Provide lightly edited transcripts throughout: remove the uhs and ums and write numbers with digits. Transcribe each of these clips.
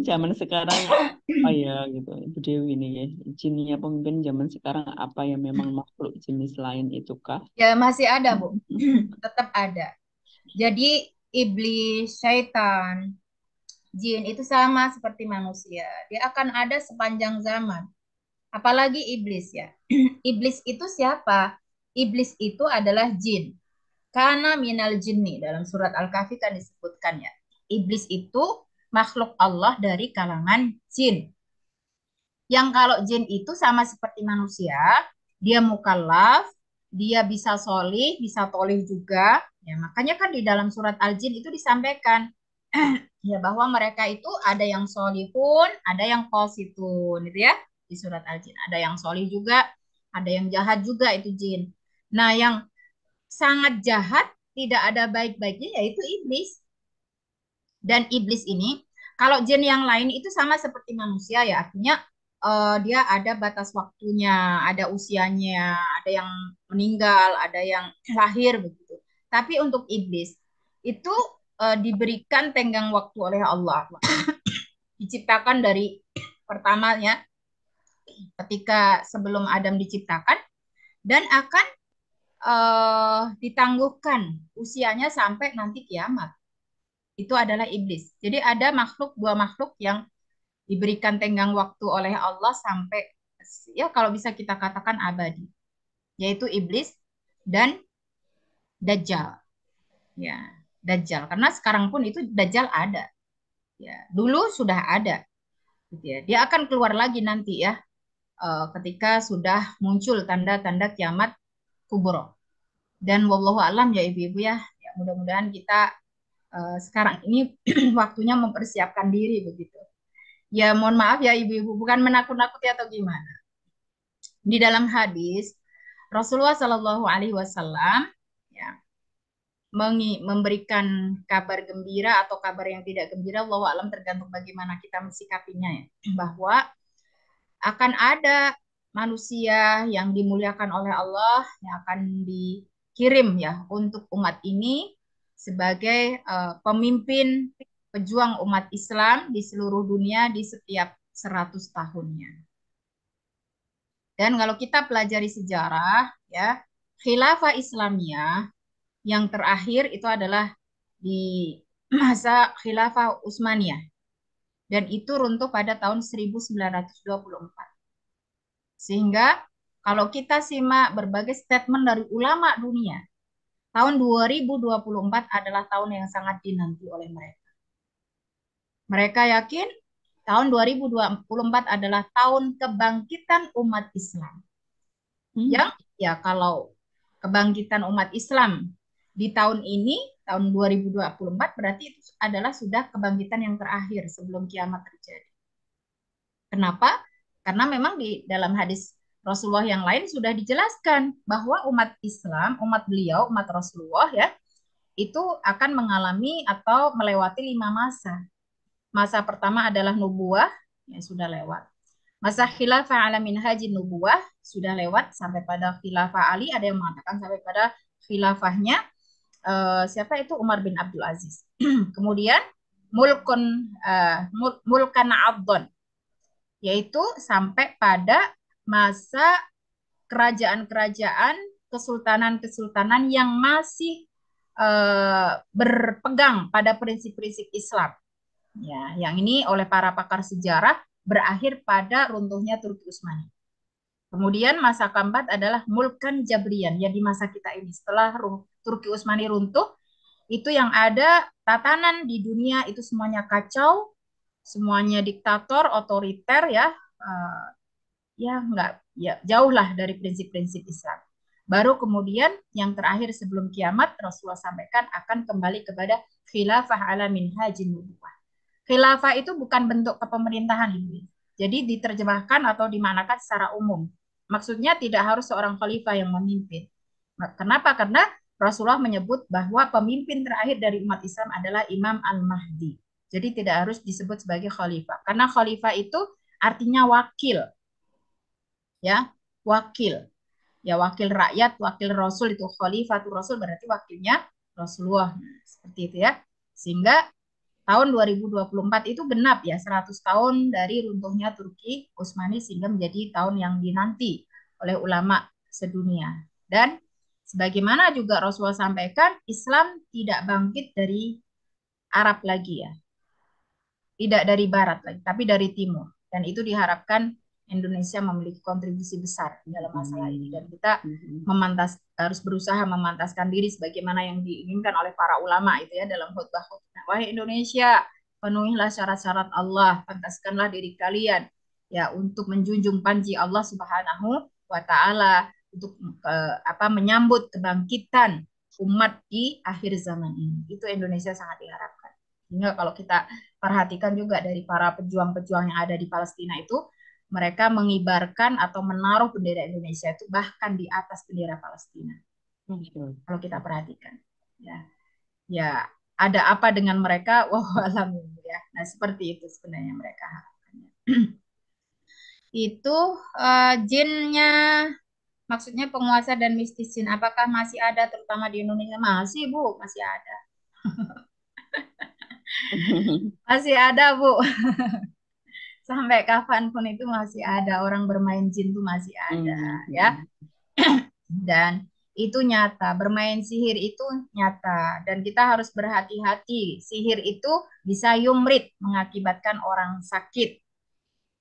zaman sekarang apa ya gitu, Ibu Dewi ini ya, jinnya pemimpin zaman sekarang apa yang memang makhluk jenis lain itu kah? Ya masih ada, Bu. Tetap ada. Jadi iblis, syaitan, jin itu sama seperti manusia. Dia akan ada sepanjang zaman. Apalagi iblis ya. Iblis itu siapa? Iblis itu adalah jin. Karena minal jinni dalam surat Al-Kahfi kan disebutkan ya. Iblis itu makhluk Allah dari kalangan jin. Yang kalau jin itu sama seperti manusia, dia mukallaf, dia bisa solih, bisa tolih juga. Ya, makanya kan di dalam surat Al-Jin itu disampaikan ya bahwa mereka itu ada yang solihun, ada yang qasitun, gitu ya. Di surat Al-Jin ada yang solih juga, ada yang jahat juga itu jin. Nah, yang sangat jahat, tidak ada baik-baiknya yaitu iblis. Dan iblis ini, kalau jin yang lain itu sama seperti manusia ya, artinya dia ada batas waktunya, ada usianya, ada yang meninggal, ada yang lahir begitu. Tapi untuk iblis itu diberikan tenggang waktu oleh Allah. Diciptakan dari pertamanya ketika sebelum Adam diciptakan dan akan ditangguhkan usianya sampai nanti kiamat. Itu adalah iblis. Jadi ada makhluk, dua makhluk yang diberikan tenggang waktu oleh Allah sampai ya kalau bisa kita katakan abadi, yaitu iblis dan dajjal. Ya, dajjal. Karena sekarang pun itu dajjal ada. Ya, dulu sudah ada gitu ya. Dia akan keluar lagi nanti ya ketika sudah muncul tanda-tanda kiamat kubro. Dan wallahu alam ya ibu-ibu ya. Ya mudah-mudahan kita sekarang ini waktunya mempersiapkan diri begitu. Ya mohon maaf ya ibu-ibu, bukan menakut-nakuti atau gimana. Di dalam hadis Rasulullah Shallallahu Alaihi Wasallam ya, memberikan kabar gembira atau kabar yang tidak gembira, Allah alam tergantung bagaimana kita mensikapinya ya, bahwa akan ada manusia yang dimuliakan oleh Allah yang akan dikirim ya untuk umat ini sebagai pemimpin pejuang umat Islam di seluruh dunia di setiap 100 tahunnya. Dan kalau kita pelajari sejarah, ya, khilafah Islamiyah yang terakhir itu adalah di masa khilafah Utsmaniyah. Dan itu runtuh pada tahun 1924. Sehingga kalau kita simak berbagai statement dari ulama dunia, tahun 2024 adalah tahun yang sangat dinanti oleh mereka. Mereka yakin tahun 2024 adalah tahun kebangkitan umat Islam. Yang ya kalau kebangkitan umat Islam di tahun ini, tahun 2024, berarti itu adalah sudah kebangkitan yang terakhir sebelum kiamat terjadi. Kenapa? Karena memang di dalam hadis Rasulullah yang lain sudah dijelaskan bahwa umat Islam, umat beliau, umat Rasulullah ya, itu akan mengalami atau melewati 5 masa. Masa pertama adalah nubuah, yang sudah lewat. Masa khilafah ala minhajin nubuah sudah lewat sampai pada khilafah Ali, ada yang mengatakan sampai pada khilafahnya siapa itu Umar bin Abdul Aziz. Kemudian mulkan abdon, yaitu sampai pada masa kerajaan-kerajaan, kesultanan-kesultanan yang masih berpegang pada prinsip-prinsip Islam. Ya, yang ini oleh para pakar sejarah berakhir pada runtuhnya Turki Utsmani. Kemudian masa keempat adalah Mulkan Jabrian, ya di masa kita ini. Setelah Turki Utsmani runtuh, itu yang ada tatanan di dunia itu semuanya kacau, semuanya diktator, otoriter ya, ya enggak, ya jauhlah dari prinsip-prinsip Islam. Baru kemudian yang terakhir sebelum kiamat Rasulullah sampaikan akan kembali kepada khilafah ala minhajin nubuwah. Khilafah itu bukan bentuk kepemerintahan ini. Jadi diterjemahkan atau dimanakan secara umum. Maksudnya tidak harus seorang khalifah yang memimpin. Kenapa? Karena Rasulullah menyebut bahwa pemimpin terakhir dari umat Islam adalah Imam Al-Mahdi. Jadi tidak harus disebut sebagai khalifah. Karena khalifah itu artinya wakil. Ya, wakil. Ya, wakil rakyat, wakil Rasul itu Khalifatul Rasul berarti wakilnya Rasulullah. Nah, seperti itu ya. Sehingga tahun 2024 itu genap ya 100 tahun dari runtuhnya Turki Utsmani sehingga menjadi tahun yang dinanti oleh ulama sedunia. Dan sebagaimana juga Rasulullah sampaikan, Islam tidak bangkit dari Arab lagi ya. Tidak dari barat lagi, tapi dari timur. Dan itu diharapkan Indonesia memiliki kontribusi besar dalam masalah ini. Dan kita harus berusaha memantaskan diri sebagaimana yang diinginkan oleh para ulama itu ya dalam khutbah-khutbah. Wahai Indonesia, penuhilah syarat-syarat Allah, pantaskanlah diri kalian ya untuk menjunjung panji Allah Subhanahu wa taala untuk menyambut kebangkitan umat di akhir zaman ini. Itu Indonesia sangat diharapkan. Sehingga kalau kita perhatikan juga dari para pejuang-pejuang yang ada di Palestina itu, mereka mengibarkan atau menaruh bendera Indonesia itu bahkan di atas bendera Palestina. Kalau kita perhatikan, ya ada apa dengan mereka? Wah, alhamdulillah. Nah, seperti itu sebenarnya mereka harapkannya. Itu jinnya, maksudnya penguasa dan mistis jin, apakah masih ada terutama di Indonesia? Masih, Bu, masih ada. Masih ada, Bu. Sampai kapanpun itu masih ada orang bermain jin itu masih ada ya. Dan itu nyata, bermain sihir itu nyata dan kita harus berhati-hati. Sihir itu bisa yumrit, mengakibatkan orang sakit.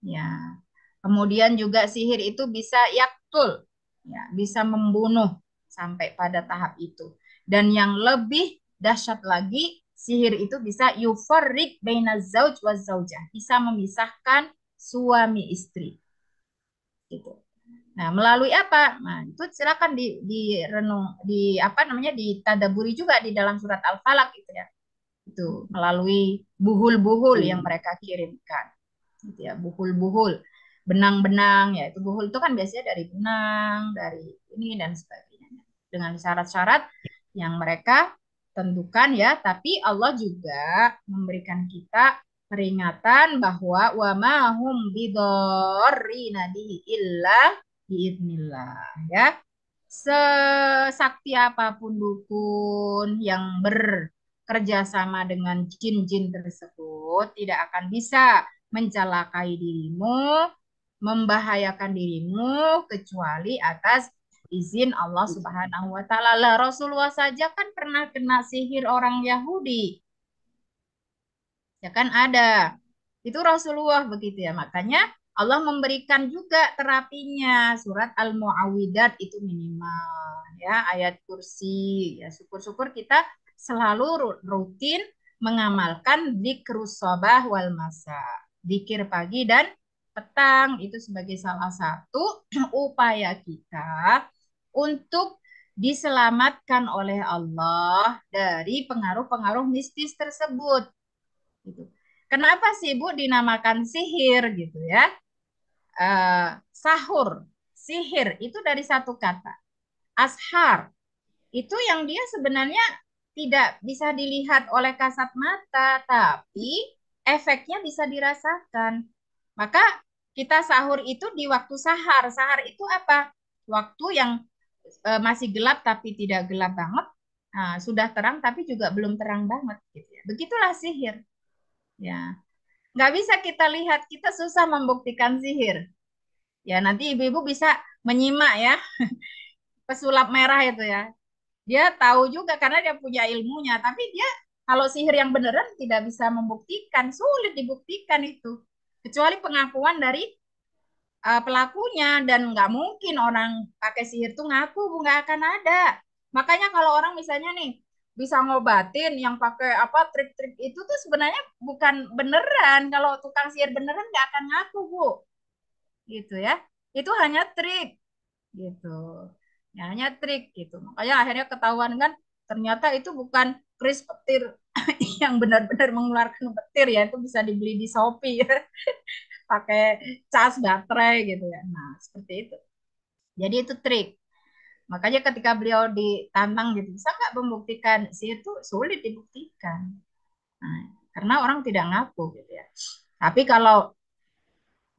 Ya. Kemudian juga sihir itu bisa yaktul, ya, bisa membunuh sampai pada tahap itu. Dan yang lebih dahsyat lagi, sihir itu bisa yufarrik baina zauj wa zaujah, bisa memisahkan suami istri. Gitu. Nah, melalui apa? Nah, itu silakan direnung, ditadaburi juga di dalam surat Al-Falaq itu ya. Itu melalui buhul-buhul yang mereka kirimkan. Gitu ya, buhul-buhul, benang-benang ya. Itu buhul itu kan biasanya dari benang, dari ini dan sebagainya. Dengan syarat-syarat yang mereka tentukan ya, tapi Allah juga memberikan kita peringatan bahwa wa ma hum bidzarrina bihi illa biidznillah ya. Sesakti apapun dukun yang bekerja sama dengan jin-jin tersebut tidak akan bisa mencelakai dirimu, membahayakan dirimu kecuali atas izin Allah Subhanahu wa taala. Lah Rasulullah saja kan pernah kena sihir orang Yahudi. Ya kan ada. Itu Rasulullah begitu ya. Makanya Allah memberikan juga terapinya. Surat Al-Mu'awwidat itu minimal ya, ayat kursi. Ya syukur-syukur kita selalu rutin mengamalkan dzikrus shabah wal masa. Zikir pagi dan petang itu sebagai salah satu upaya kita untuk diselamatkan oleh Allah dari pengaruh-pengaruh mistis tersebut. Gitu. Kenapa sih Bu dinamakan sihir gitu ya? Sahur, sihir itu dari satu kata. Ashar itu yang dia sebenarnya tidak bisa dilihat oleh kasat mata, tapi efeknya bisa dirasakan. Maka kita sahur itu di waktu sahar. Sahar itu apa? Waktu yang masih gelap tapi tidak gelap banget. Nah, sudah terang tapi juga belum terang banget. Gitu ya. Begitulah sihir. Ya, nggak bisa kita lihat, kita susah membuktikan sihir. Ya, nanti ibu-ibu bisa menyimak ya, pesulap merah itu ya. Dia tahu juga karena dia punya ilmunya, tapi dia kalau sihir yang beneran tidak bisa membuktikan, sulit dibuktikan itu. Kecuali pengakuan dari pelakunya dan nggak mungkin orang pakai sihir tuh ngaku, nggak akan ada. Makanya kalau orang misalnya nih bisa ngobatin yang pakai apa trik-trik itu tuh sebenarnya bukan beneran. Kalau tukang sihir beneran nggak akan ngaku, Bu. Gitu ya. Itu hanya trik gitu. Ya, hanya trik gitu. Makanya akhirnya ketahuan kan ternyata itu bukan kris petir yang benar-benar mengeluarkan petir ya, itu bisa dibeli di Shopee ya. Pakai cas baterai gitu ya. Nah, seperti itu. Jadi itu trik. Makanya ketika beliau ditantang gitu, bisa nggak membuktikan? Sih itu sulit dibuktikan. Nah, karena orang tidak ngaku gitu ya. Tapi kalau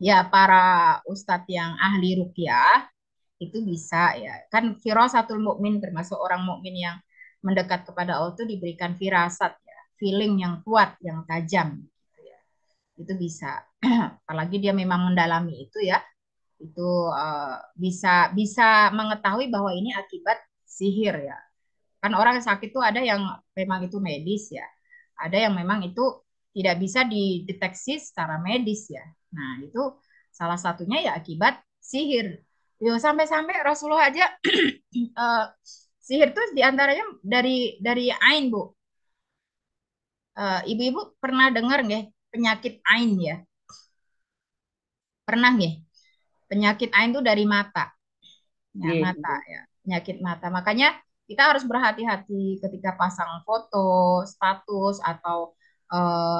ya para ustadz yang ahli ruqyah itu bisa ya. Kan firasatul mukmin termasuk orang mukmin yang mendekat kepada Allah itu diberikan firasat ya. feeling yang kuat, yang tajam. Gitu ya. Itu bisa. Apalagi dia memang mendalami itu ya, itu bisa bisa mengetahui bahwa ini akibat sihir ya. Kan orang sakit itu ada yang memang itu medis ya, ada yang memang itu tidak bisa dideteksi secara medis ya. Nah itu salah satunya ya akibat sihir. Yo sampai-sampai Rasulullah aja sihir itu diantaranya dari ain Bu. Ibu-ibu pernah dengar nggih penyakit ain ya? Pernah nggih? Penyakit ain itu dari mata. Ya, Iya, mata gitu. ya, penyakit mata. Makanya kita harus berhati-hati ketika pasang foto, status atau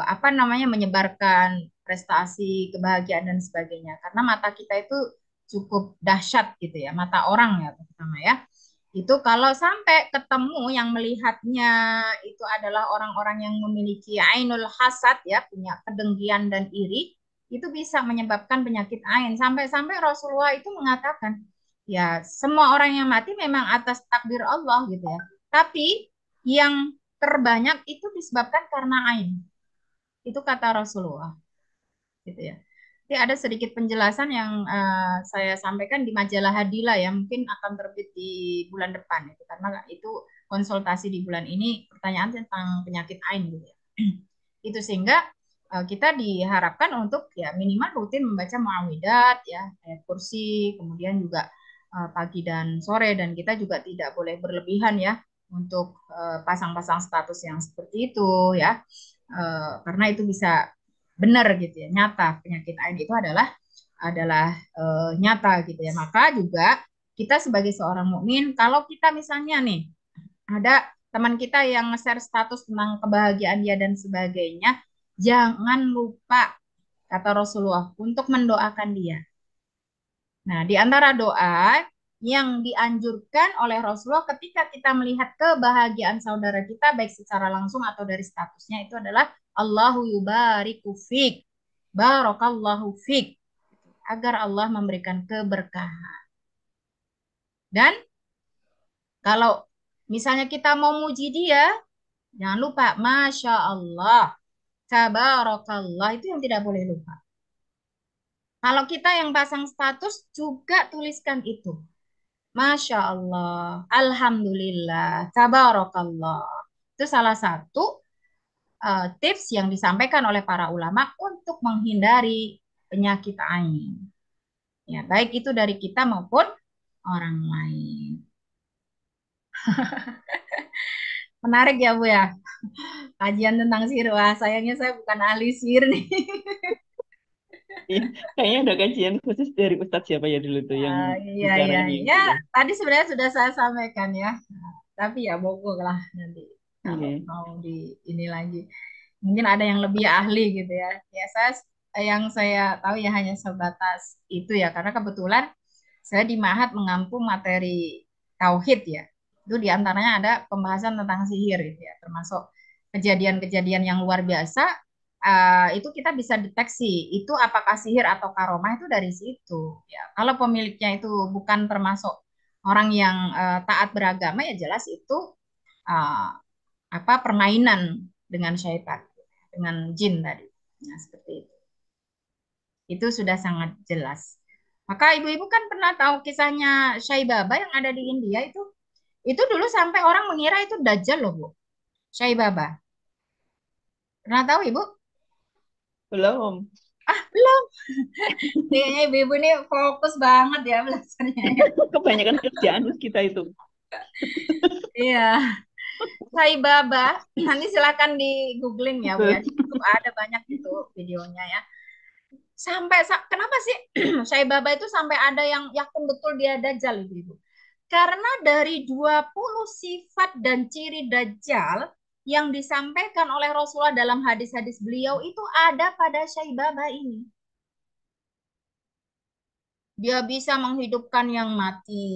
apa namanya menyebarkan prestasi, kebahagiaan dan sebagainya. Karena mata kita itu cukup dahsyat gitu ya, mata orang ya terutama ya. Itu kalau sampai ketemu yang melihatnya itu adalah orang-orang yang memiliki ainul hasad ya, punya kedengkian dan iri, itu bisa menyebabkan penyakit ain. Sampai-sampai Rasulullah itu mengatakan, ya semua orang yang mati memang atas takdir Allah gitu ya. Tapi yang terbanyak itu disebabkan karena ain. Itu kata Rasulullah gitu ya. Jadi ada sedikit penjelasan yang saya sampaikan di majalah Hadila ya, mungkin akan terbit di bulan depan itu karena itu konsultasi di bulan ini pertanyaan tentang penyakit ain gitu ya. Itu sehingga kita diharapkan untuk ya minimal rutin membaca muawidat ya, ayat kursi, kemudian juga pagi dan sore, dan kita juga tidak boleh berlebihan ya untuk pasang-pasang status yang seperti itu ya. Karena itu bisa benar gitu ya, nyata penyakit ain itu adalah nyata gitu ya. Maka juga kita sebagai seorang mukmin, kalau kita misalnya nih ada teman kita yang nge-share status tentang kebahagiaan dia dan sebagainya, jangan lupa kata Rasulullah untuk mendoakan dia. Nah, di antara doa yang dianjurkan oleh Rasulullah ketika kita melihat kebahagiaan saudara kita baik secara langsung atau dari statusnya itu adalah Allahu yubariku fik, barakallahu fik, agar Allah memberikan keberkahan. Dan kalau misalnya kita mau muji dia, jangan lupa Masya Allah, tabarakallah, itu yang tidak boleh lupa. Kalau kita yang pasang status juga tuliskan itu. Masya Allah, Alhamdulillah, Tabarakallah. Itu salah satu tips yang disampaikan oleh para ulama untuk menghindari penyakit ain. Ya, baik itu dari kita maupun orang lain. Menarik ya Bu ya, kajian tentang sihir. Wah, sayangnya saya bukan ahli sihir nih. Iya, kayaknya ada kajian khusus dari Ustadz siapa ya dulu tuh yang Iya, iya, bicaranya ya. itu ya. Tadi sebenarnya sudah saya sampaikan ya. Tapi ya bogo lah nanti kalau Iya. mau di ini lagi. Mungkin ada yang lebih ahli gitu ya. Ya saya yang saya tahu ya hanya sebatas itu ya karena kebetulan saya di Mahat mengampu materi tauhid ya. Itu diantaranya ada pembahasan tentang sihir gitu ya, termasuk kejadian-kejadian yang luar biasa. Itu kita bisa deteksi itu apakah sihir atau karomah itu dari situ ya. Kalau pemiliknya itu bukan termasuk orang yang taat beragama ya jelas itu uh, apa permainan dengan syaitan, dengan jin tadi. Nah, seperti itu. Itu sudah sangat jelas. Maka ibu-ibu kan pernah tahu kisahnya Sai Baba yang ada di India itu. Itu dulu sampai orang mengira itu Dajjal loh, Bu. Sai Baba. Pernah tahu, Ibu? Belum. Ah, belum. Kayaknya ibu-ibu ini fokus banget ya belajarnya ya. Kebanyakan kerjaan kita itu. Iya. Sai Baba. Nanti silakan di googling ya, Bu ya. Di YouTube ada banyak itu videonya ya. Kenapa sih Syai Baba itu sampai ada yang yakin betul dia Dajjal ibu-ibu? Karena dari 20 sifat dan ciri Dajjal yang disampaikan oleh Rasulullah dalam hadis-hadis beliau itu ada pada Syai Baba ini. Dia bisa menghidupkan yang mati.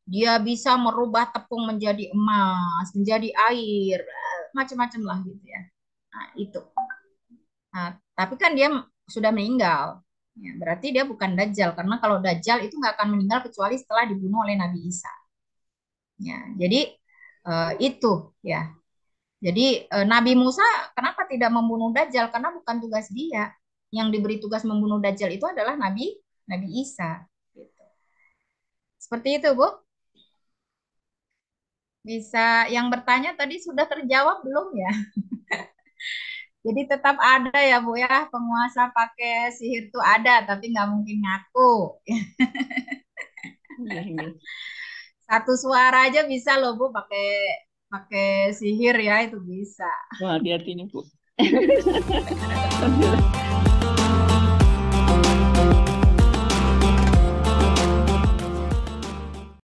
Dia bisa merubah tepung menjadi emas, menjadi air, macam-macam lah gitu ya. Nah, itu. Nah, tapi kan dia sudah meninggal. Ya, berarti dia bukan Dajjal. Karena kalau Dajjal itu nggak akan meninggal kecuali setelah dibunuh oleh Nabi Isa. Ya, jadi itu ya. Jadi Nabi Musa kenapa tidak membunuh Dajjal? Karena bukan tugas dia. Yang diberi tugas membunuh Dajjal itu adalah Nabi Nabi Isa. Gitu. Seperti itu, Bu. Bisa yang bertanya tadi sudah terjawab belum ya? Jadi tetap ada ya Bu ya, penguasa pakai sihir tuh ada, tapi nggak mungkin ngaku. Iya, iya. Satu suara aja bisa loh Bu pakai pakai sihir ya itu bisa. Wah, hati-hati nih, Bu. Sambil